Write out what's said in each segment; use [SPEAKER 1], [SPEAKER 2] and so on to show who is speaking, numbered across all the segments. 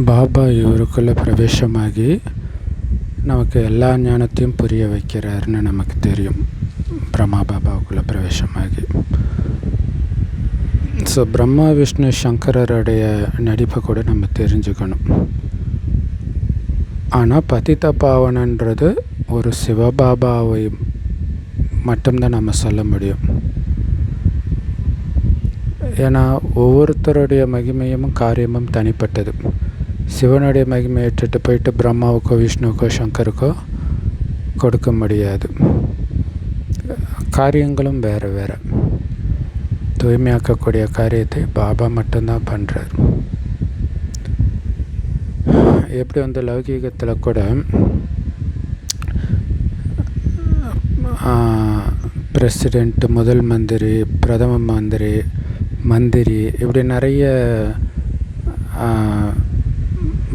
[SPEAKER 1] பாபா இவருக்குள்ளே பிரவேசமாகி நமக்கு எல்லா ஞானத்தையும் புரிய வைக்கிறாருன்னு நமக்கு தெரியும். பிரம்மா பாபாவுக்குள்ளே பிரவேசமாகி ஸோ பிரம்மா விஷ்ணு சங்கரருடைய நடிப்பை கூட நம்ம தெரிஞ்சுக்கணும். ஆனால் பதித பாவனன்றது ஒரு சிவபாபாவை மட்டும்தான் நம்ம சொல்ல முடியும். ஏன்னா ஒவ்வொருத்தருடைய மகிமையும் காரியமும் தனிப்பட்டது. சிவனுடைய மகிமை ஏற்றுட்டு போயிட்டு பிரம்மாவுக்கோ விஷ்ணுக்கோ சங்கருக்கோ கொடுக்க முடியாது. காரியங்களும் வேறு வேறு. தூய்மையாக்கக்கூடிய காரியத்தை பாபா மட்டும்தான் பண்ணுறார். எப்படி லௌகீகத்தில் கூட பிரசிடெண்ட், முதல் மந்திரி, பிரதம மந்திரி இப்படி நிறைய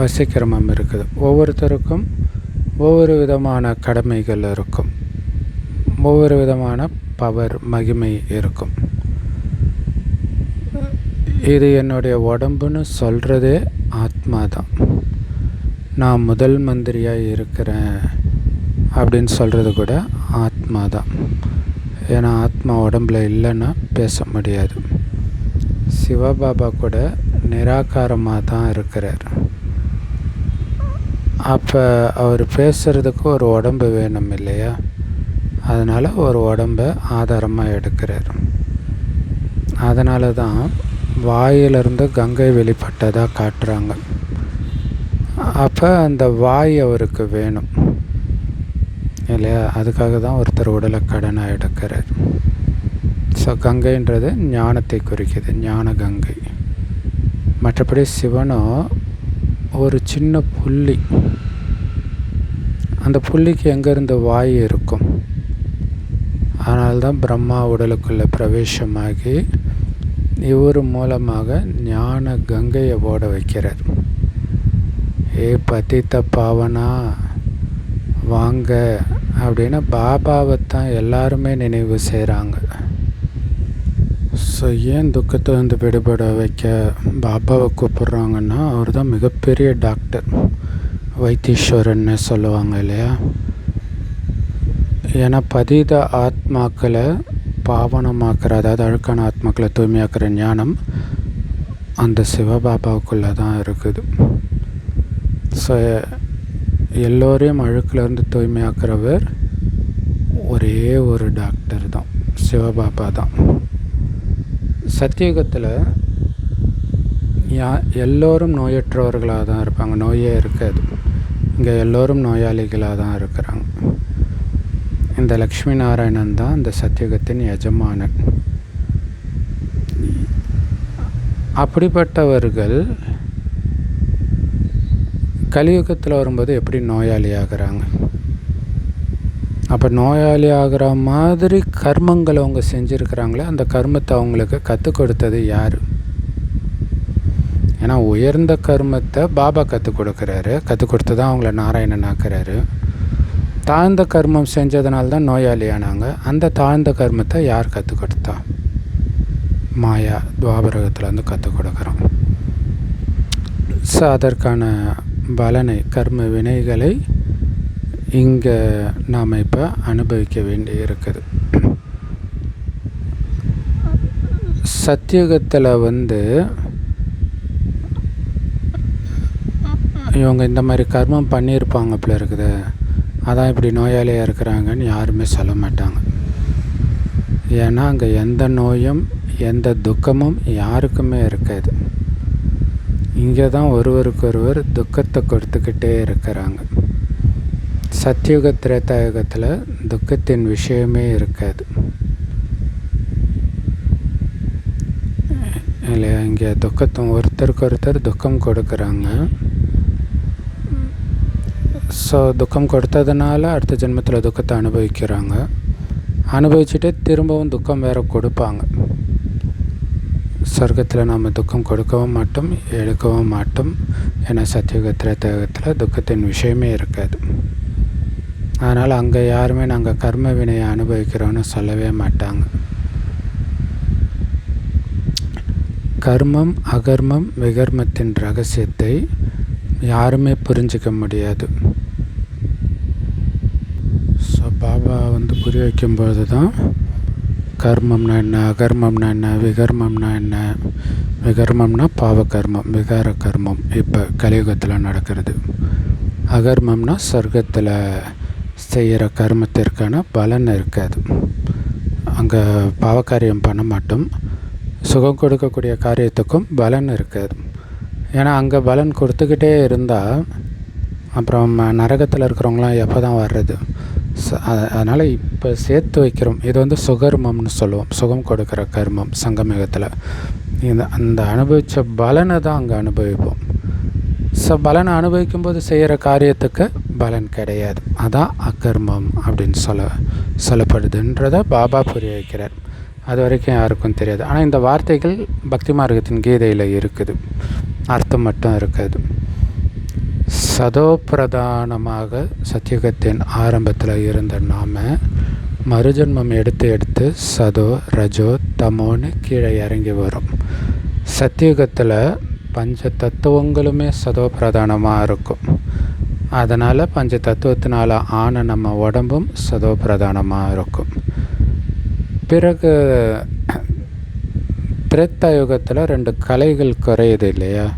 [SPEAKER 1] வசிக்கிரமம் இருக்குது. ஒவ்வொருத்தருக்கும் ஒவ்வொரு விதமான கடமைகள் இருக்கும், ஒவ்வொரு விதமான பவர் மகிமை இருக்கும். இது என்னுடைய உடம்புன்னு சொல்கிறதே ஆத்மா தான். நான் முதல் மந்திரியாக இருக்கிறேன் அப்படின்னு சொல்கிறது கூட ஆத்மா தான். ஏன்னா ஆத்மா உடம்பில் இல்லைன்னா பேச முடியாது. சிவபாபா கூட நிராகாரமாக தான் இருக்கிறார். அப்போ அவர் பேசுகிறதுக்கு ஒரு உடம்பு வேணும் இல்லையா? அதனால் ஒரு உடம்பை ஆதாரமாக எடுக்கிறார். அதனால தான் வாயிலிருந்து கங்கை வெளிப்பட்டதாக காட்டுறாங்க. அப்போ அந்த வாய் அவருக்கு வேணும் இல்லையா? அதுக்காக தான் ஒருத்தர் உடலை கடனாக எடுக்கிறார். ஸோ கங்கைன்றது ஞானத்தை குறிக்குது, ஞான கங்கை. மற்றபடி சிவனோ ஒரு சின்ன புள்ளி. அந்த புள்ளிக்கு எங்கேருந்து வாய் இருக்கும்? அதனால்தான் பிரம்மா உடலுக்குள்ளே பிரவேசமாகி இவர் மூலமாக ஞான கங்கையை ஓட வைக்கிறார். ஏ பதித்த பாவனா வாங்க அப்படின்னு பாபாவைத்தான் எல்லாருமே நினைவு செய்கிறாங்க. ஸோ ஏன் துக்கத்தை விடுபட வைக்க பாபாவை கூப்பிட்றாங்கன்னா, அவர் தான் மிகப்பெரிய டாக்டர், வைத்தீஸ்வரன்னு சொல்லுவாங்க இல்லையா? ஏன்னா பதித ஆத்மாக்களை பாவனமாக்குற, அதாவது அழுக்கான ஆத்மாக்களை தூய்மையாக்குற ஞானம் அந்த சிவபாபாவுக்குள்ளே தான் இருக்குது. ஸோ எல்லோரையும் அழுக்கிலேருந்து தூய்மையாக்குறவர் ஒரே ஒரு டாக்டர் தான், சிவபாபா தான். சத்தியுகத்தில் எல்லோரும் நோயற்றவர்களாக தான் இருப்பாங்க, நோயே இருக்காது. இங்கே எல்லோரும் நோயாளிகளாக தான் இருக்கிறாங்க. இந்த லக்ஷ்மி நாராயணன் தான் இந்த சத்தியுகத்தின் எஜமானன். அப்படிப்பட்டவர்கள் கலியுகத்தில் வரும்போது எப்படி நோயாளி ஆகிறாங்க? அப்போ நோயாளி ஆகிற மாதிரி கர்மங்களை அவங்க செஞ்சுருக்கிறாங்களே, அந்த கர்மத்தை அவங்களுக்கு கற்றுக் கொடுத்தது யார்? ஏன்னா உயர்ந்த கர்மத்தை பாபா கற்றுக் கொடுக்குறாரு, கற்றுக் கொடுத்து தான் அவங்கள நாராயணன் ஆக்குறாரு. தாழ்ந்த கர்மம் செஞ்சதுனால தான் நோயாளி ஆனாங்க. அந்த தாழ்ந்த கர்மத்தை யார் கற்றுக் கொடுத்தா? மாயா துவாபரகத்தில் கற்றுக் கொடுக்குறோம். ஸோ அதற்கான பலனை, கர்ம வினைகளை இங்கே நாம் இப்போ அனுபவிக்க வேண்டி இருக்குது. சத்தியுகத்தில் இவங்க இந்த மாதிரி கர்மம் பண்ணியிருப்பாங்க போல இருக்குது, அதான் இப்படி நோயாளியாக இருக்கிறாங்கன்னு யாருமே சொல்ல மாட்டாங்க. ஏன்னா அங்கே எந்த நோயும் எந்த துக்கமும் யாருக்குமே இருக்காது. இங்கே தான் ஒருவருக்கொருவர் துக்கத்தை கொடுத்துக்கிட்டே இருக்கிறாங்க. சத்தியுக திரேதாயுகத்தில் துக்கத்தின் விஷயமே இருக்காது இல்லையா? இங்கே ஒருத்தருக்கு ஒருத்தர் துக்கம் கொடுக்குறாங்க. ஸோ துக்கம் கொடுத்ததுனால அடுத்த ஜென்மத்தில் துக்கத்தை அனுபவிக்கிறாங்க. அனுபவிச்சுட்டு திரும்பவும் துக்கம் வேறு கொடுப்பாங்க. சொர்க்கத்தில் நாம் துக்கம் கொடுக்கவும் மாட்டோம், எடுக்கவும் மாட்டோம். ஏன்னா சத்தியுக திரேதாயுகத்தில் துக்கத்தின் விஷயமே இருக்காது. அதனால் அங்கே யாருமே நாங்கள் கர்ம வினையை அனுபவிக்கிறோன்னு சொல்லவே மாட்டாங்க. கர்மம் அகர்மம் விகர்மத்தின் ரகசியத்தை யாருமே புரிஞ்சிக்க முடியாது. ஸோ பாபா புரிய வைக்கும்போது தான் கர்மம்னா என்ன, அகர்மம்னா என்ன, விகர்மம்னா என்ன. விகர்மம்னா பாவகர்மம், விகார கர்மம் இப்போ கலியுகத்தில் நடக்கிறது. அகர்மம்னா சொர்க்கத்தில் செய்கிற கர்மத்திற்கான பலன் இருக்காது. அங்கே பாவகாரியம் பண்ண மாட்டோம். சுகம் கொடுக்கக்கூடிய காரியத்துக்கும் பலன் இருக்காது. ஏன்னா அங்கே பலன் கொடுத்துக்கிட்டே இருந்தால் அப்புறம் நரகத்தில் இருக்கிறவங்களாம் எப்போ தான் வர்றது? அதனால் இப்போ சேர்த்து வைக்கிறோம். இது சுகர்மம்னு சொல்லுவோம், சுகம் கொடுக்குற கர்மம். சங்கமயுகத்தில் அந்த அனுபவித்த பலனை தான் அங்கே அனுபவிப்போம். ஸோ பலனை அனுபவிக்கும்போது செய்கிற காரியத்துக்கு பலன் கிடையாது. அதான் அக்கர்மம் அப்படின்னு சொல்லப்படுதுன்றதை பாபா புரிய வைக்கிறார். அது வரைக்கும் யாருக்கும் தெரியாது. ஆனால் இந்த வார்த்தைகள் பக்தி மார்க்கத்தின் கீதையில் இருக்குது, அர்த்தம் மட்டும் இருக்காது. சதோ பிரதானமாக சத்தியுகத்தின் ஆரம்பத்தில் இருந்த நாம் மறுஜன்மம் எடுத்து சதோ ரஜோ தமோன்னு கீழே இறங்கி வரும். சத்தியுகத்தில் பஞ்ச தத்துவங்களுமே சதோ பிரதானமாக இருக்கும். அதனால் பஞ்ச தத்துவத்தினால் ஆன நம்ம உடம்பும் சதோ பிரதானமாக இருக்கும். பிறகு திரேத்தாயுகத்தில் 2 கலைகள் குறையுது இல்லையா?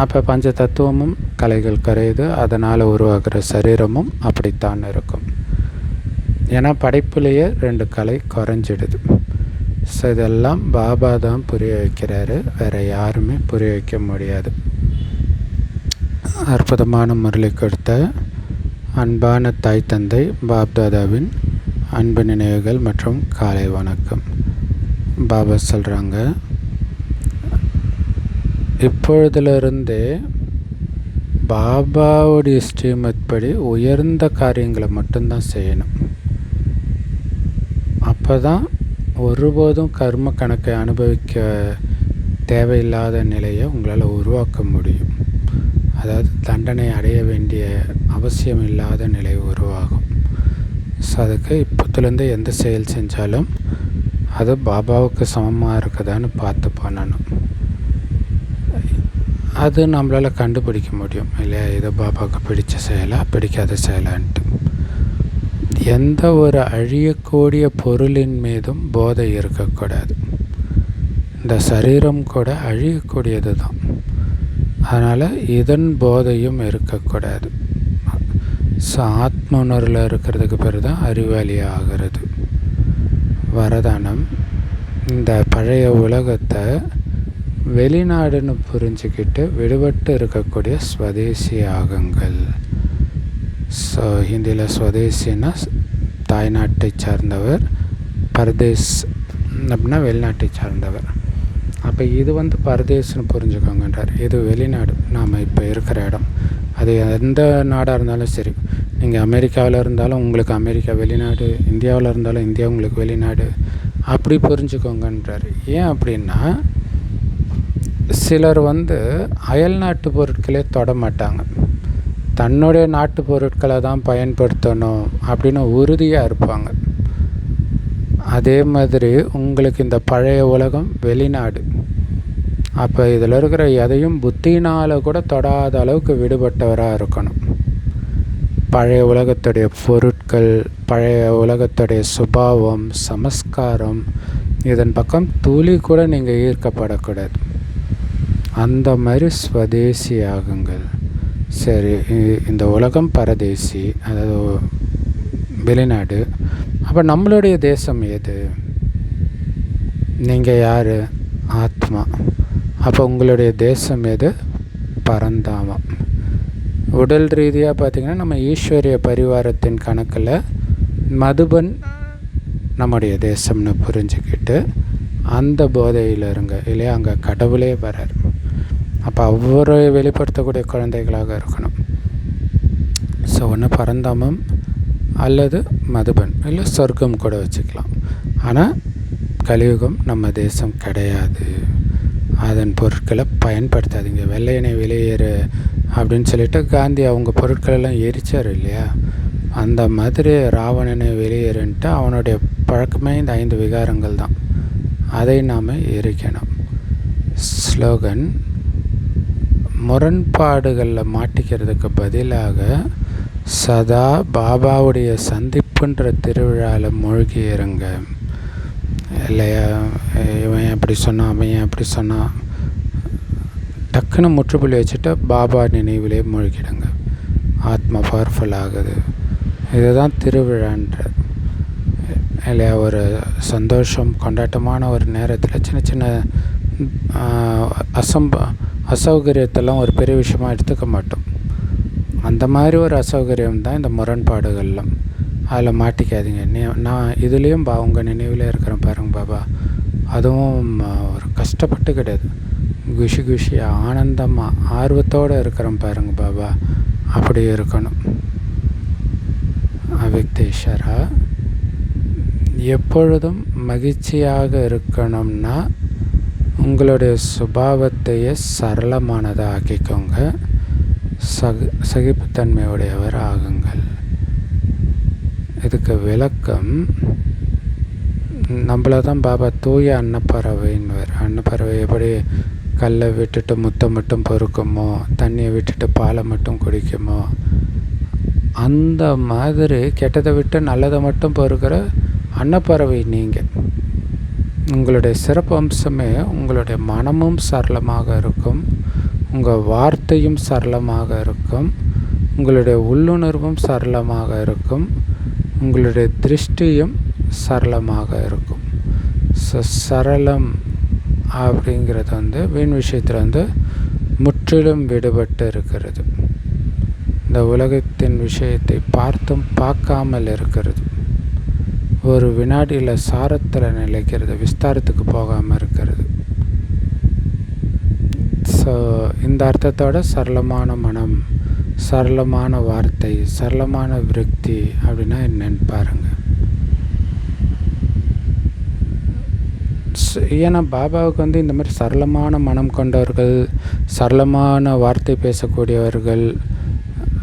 [SPEAKER 1] அப்போ பஞ்ச தத்துவமும் கலைகள் குறையுது. அதனால் உருவாகிற சரீரமும் அப்படித்தான் இருக்கும். ஏன்னா படைப்புலேயே 2 கலை குறைஞ்சிடுது. ஸோ இதெல்லாம் பாபா தான் புரிய வைக்கிறாரு, வேறு யாருமே புரிய வைக்க முடியாது. அற்புதமான முரளி கொடுத்த அன்பான தாய் தந்தை பாப்தாதாவின் அன்பு நினைவுகள் மற்றும் காலை வணக்கம். பாபா சொல்கிறாங்க, இப்பொழுதிலிருந்தே பாபாவுடைய ஸ்ரீமத் படி உயர்ந்த காரியங்களை மட்டும்தான் செய்யணும். அப்போ தான் ஒருபோதும் கர்ம கணக்கை அனுபவிக்க தேவையில்லாத நிலையை உங்களால் உருவாக்க முடியும். அதாவது தண்டனை அடைய வேண்டிய அவசியம் இல்லாத நிலை உருவாகும். ஸோ அதுக்கு இப்போத்துலேருந்து எந்த செயல் செஞ்சாலும் அது பாபாவுக்கு சமமாக இருக்குதான்னு பார்த்து பண்ணணும். அது நம்மளால் கண்டுபிடிக்க முடியும் இல்லையா? இது பாபாவுக்கு பிடிச்ச செயலா பிடிக்காத செயலான்ட்டு. எந்த ஒரு அழியக்கூடிய பொருளின் மீதும் போதை இருக்கக்கூடாது. இந்த சரீரம் கூட அழியக்கூடியது தான். அதனால் இதன் போதையும் இருக்கக்கூடாது. ஸோ ஆத்ம உணர்வில் இருக்கிறதுக்கு பிறகு தான் அறிவாளி ஆகிறது. வரதானம், இந்த பழைய உலகத்தை வெளிநாடுன்னு புரிஞ்சுக்கிட்டு விடுபட்டு இருக்கக்கூடிய ஸ்வதேசி ஆகுங்கள். ஸோ ஹிந்தியில் ஸ்வதேசின்னா தாய்நாட்டை சார்ந்தவர், பரதேஸ் அப்படின்னா வெளிநாட்டை சார்ந்தவர். அப்போ இது பரதேஸ்னு புரிஞ்சுக்கோங்கன்றார். இது வெளிநாடு, நாம் இப்போ இருக்கிற இடம். அது எந்த நாடாக இருந்தாலும் சரி, நீங்கள் அமெரிக்காவில் இருந்தாலும் உங்களுக்கு அமெரிக்கா வெளிநாடு, இந்தியாவில் இருந்தாலும் இந்தியா உங்களுக்கு வெளிநாடு, அப்படி புரிஞ்சுக்கோங்கன்றார். ஏன் அப்படின்னா, சிலர் அயல் நாட்டு பொருட்களே தொட மாட்டாங்க. தன்னுடைய நாட்டு பொருட்களை தான் பயன்படுத்தணும் அப்படின்னு உறுதியாக இருப்பாங்க. அதே மாதிரி உங்களுக்கு இந்த பழைய உலகம் வெளிநாடு. அப்போ இதில் இருக்கிற எதையும் புத்தினால் கூட தொடாத அளவுக்கு விடுபட்டவராக இருக்கணும். பழைய உலகத்துடைய பொருட்கள், பழைய உலகத்துடைய சுபாவம், சமஸ்காரம், இதன் பக்கம் துளி கூட நீங்கள் ஈர்க்கப்படக்கூடாது. அந்த மாதிரி ஸ்வதேசி ஆகுங்கள். சரி, இந்த உலகம் பரதேசி, அதாவது வெளிநாடு. அப்போ நம்மளுடைய தேசம் எது? நீங்கள் யார்? ஆத்மா. அப்போ உங்களுடைய தேசம் எது? பரந்தாமம். உடல் ரீதியாக பார்த்திங்கன்னா நம்ம ஈஸ்வரிய பரிவாரத்தின் கணக்கில் மதுபன் நம்முடைய தேசம்னு புரிஞ்சுக்கிட்டு அந்த போதையில் இருங்க இல்லையா? அங்கே கடவுளே வரார். அப்போ ஒவ்வொரு வெளிப்படுத்தக்கூடிய குழந்தைகளாக இருக்கணும். ஸோ ஒன்று பரந்தாமம் அல்லது மதுபன், இல்லை சொர்க்கம் கூட வச்சுக்கலாம். ஆனால் கலியுகம் நம்ம தேசம் கிடையாது. அதன் பொருட்களை பயன்படுத்தாதீங்க. வெள்ளையனை வெளியேறு அப்படின்னு சொல்லிட்டு காந்தி அவங்க பொருட்களெல்லாம் எரிச்சார் இல்லையா? அந்த மாதிரி ராவணனை வெளியேறுன்ட்டு அவனுடைய பழக்கமே இந்த 5 விகாரங்கள் தான். அதை நாம் எரிக்கணும். ஸ்லோகன், முரண்பாடுகளில் மாட்டிக்கிறதுக்கு பதிலாக சதா பாபாவுடைய சந்திப்புன்ற திருவிழாவில் மூழ்கி இருங்க. இல்லையா, இவன் எப்படி சொன்னான், அவன் எப்படி சொன்னான், டக்குன்னு முற்றுப்புள்ளி வச்சுட்டு பாபா நினைவிலே மூழ்கிடுங்க. ஆத்மா பவர்ஃபுல் ஆகுது. இதுதான் திருவிழான்ற இல்லையா. ஒரு சந்தோஷம் கொண்டாட்டமான ஒரு நேரத்தில் சின்ன சின்ன அசௌகரியத்தெல்லாம் ஒரு பெரிய விஷயமாக எடுத்துக்க மாட்டோம். அந்த மாதிரி ஒரு அசௌகரியம் தான் இந்த முரண்பாடுகள்லாம். அதில் மாட்டிக்காதீங்க. நான் இதுலேயும் உங்கள் நினைவில் இருக்கிறேன் பாருங்கள் பாபா. அதுவும் ஒரு கஷ்டப்பட்டு கிடையாது, குஷி குஷியாக ஆனந்தமாக ஆர்வத்தோடு இருக்கிறேன் பாருங்கள் பாபா. அப்படி இருக்கணும். அவ்யக்தேஸ்வரா, எப்பொழுதும் மகிழ்ச்சியாக இருக்கணும்னா உங்களுடைய சுபாவத்தையே சரளமானதாக ஆக்கிக்கோங்க. சகிப்புத்தன்மையுடையவர் ஆகுங்கள். இதுக்கு நம்மளை தான் பாபா தூய அன்னப்பறவைன்னுவார். அன்னப்பறவை எப்படி கல்லை விட்டுட்டு முத்தை மட்டும் பொறுக்குமோ, தண்ணியை விட்டுட்டு பாலை மட்டும் குடிக்குமோ, அந்த மாதிரி கெட்டதை விட்டு நல்லதை மட்டும் பொறுக்கிற அன்னப்பறவை நீங்கள். உங்களுடைய சிறப்பு அம்சமே உங்களுடைய மனமும் சரளமாக இருக்கும், உங்கள் வார்த்தையும் சரளமாக இருக்கும், உங்களுடைய உள்ளுணர்வும் சரளமாக இருக்கும், உங்களுடைய திருஷ்டியும் சரளமாக இருக்கும். சரளம் அப்படிங்கிறது வீண் விஷயத்தில் முற்றிலும் விடுபட்டு இருக்கிறது. இந்த உலகத்தின் விஷயத்தை பார்த்தும் பார்க்காமல் இருக்கிறது. ஒரு வினாடியில் சாரத்தில் நிலைக்கிறது, விஸ்தாரத்துக்கு போகாமல் இருக்கிறது. ஸோ இந்த அர்த்தத்தோட சரளமான மனம், சரளமான வார்த்தை, சரளமான விருத்தி அப்படின்னா என்னன்னு பாருங்கள். ஏன்னா பாபாவுக்கு இந்த மாதிரி சரளமான மனம் கொண்டவர்கள், சரளமான வார்த்தை பேசக்கூடியவர்கள்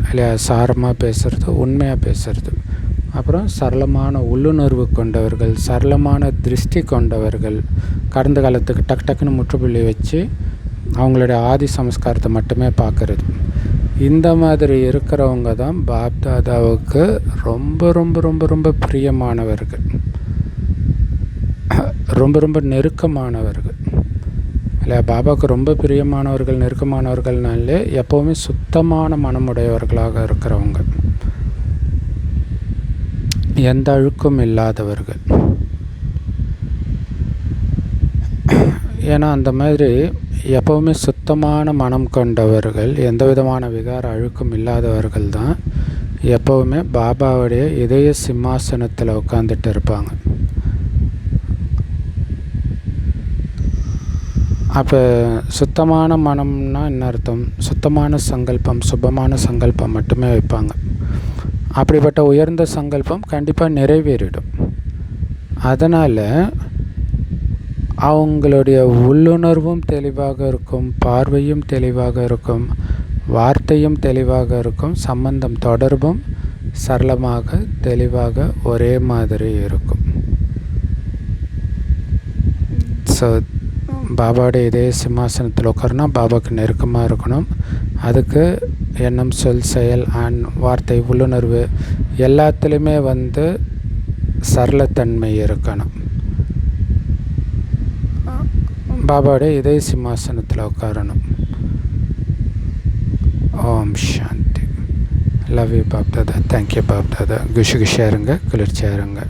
[SPEAKER 1] இல்லையா, சாரமாக பேசுகிறது, உண்மையாக பேசுகிறது, அப்புறம் சரளமான உள்ளுணர்வு கொண்டவர்கள், சரளமான திருஷ்டி கொண்டவர்கள், கடந்த காலத்துக்கு டக்குன்னு முற்றுப்புள்ளி வச்சு அவங்களுடைய ஆதி சமஸ்காரத்தை மட்டுமே பார்க்குறது. இந்த மாதிரி இருக்கிறவங்க தான் பாப்தாதாவுக்கு ரொம்ப ரொம்ப ரொம்ப ரொம்ப பிரியமானவர்கள், ரொம்ப ரொம்ப நெருக்கமானவர்கள். இல்லை, பாபாவுக்கு ரொம்ப பிரியமானவர்கள், நெருக்கமானவர்கள்னாலே எப்போவுமே சுத்தமான மனமுடையவர்களாக இருக்கிறவங்க, எந்த அழுக்கும் இல்லாதவர்கள். ஏன்னா அந்த மாதிரி எப்போவுமே சுத்தமான மனம் கொண்டவர்கள், எந்த விதமான விகார அழுக்கும் இல்லாதவர்கள் தான் எப்போவுமே பாபாவுடைய இதய சிம்மாசனத்தில் உட்காந்துட்டு இருப்பாங்க. அப்போ சுத்தமான மனம்னா என்ன அர்த்தம்? சுத்தமான சங்கல்பம், சுபமான சங்கல்பம் மட்டுமே வைப்பாங்க. அப்படிப்பட்ட உயர்ந்த சங்கல்பம் கண்டிப்பாக நிறைவேறிடும். அதனால் அவங்களுடைய உள்ளுணர்வும் தெளிவாக இருக்கும், பார்வையும் தெளிவாக இருக்கும், வார்த்தையும் தெளிவாக இருக்கும், சம்பந்தம் தொடர்பும் சரளமாக தெளிவாக ஒரே மாதிரி இருக்கும். ஸோ பாபாவுடைய இதே சிம்மாசனத்தில் உட்காரனா பாபாவுக்கு நெருக்கமாக இருக்கணும். அதுக்கு எண்ணம், சொல், செயல், வார்த்தை, உள்ளுணர்வு எல்லாத்துலேயுமே சரளத்தன்மை இருக்கணும். பாபாவுடைய இதே சிம்மாசனத்தில் உட்காரணும். ஓம் சாந்தி. Love you Bapdada. Thank you Bapdada. குஷியாக இருங்க, குளிர்ச்சியாக இருங்க.